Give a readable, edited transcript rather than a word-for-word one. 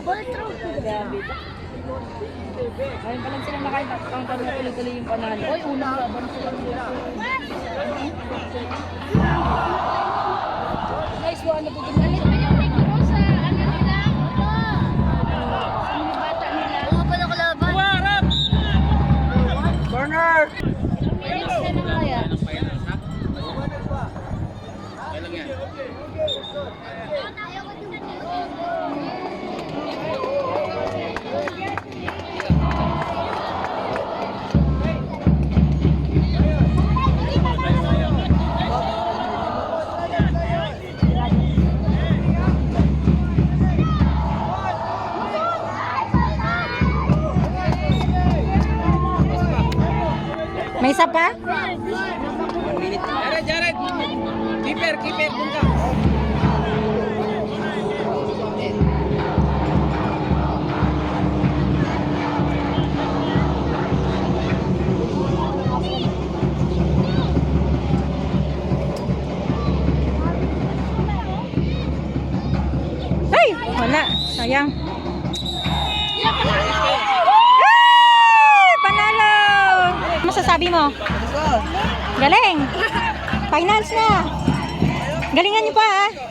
Grabe. Ayun pa lang sila nakain. Ang tanong na tuloy-tuloy yung panalo. Oy, unang laban sila. Nice one. Natutunan nila. Yung micro sa ano nila? Yung bata nila. Mga pa nakalaban. Warap! Corner! Felix na lang kaya. May isa pa? Jared, Jared! Keeper, keeper, dun ka! Ay! Wala. Sayang. Panalo! Ano masasabi mo? Galing! Finals na! Galingan niyo pa, ha?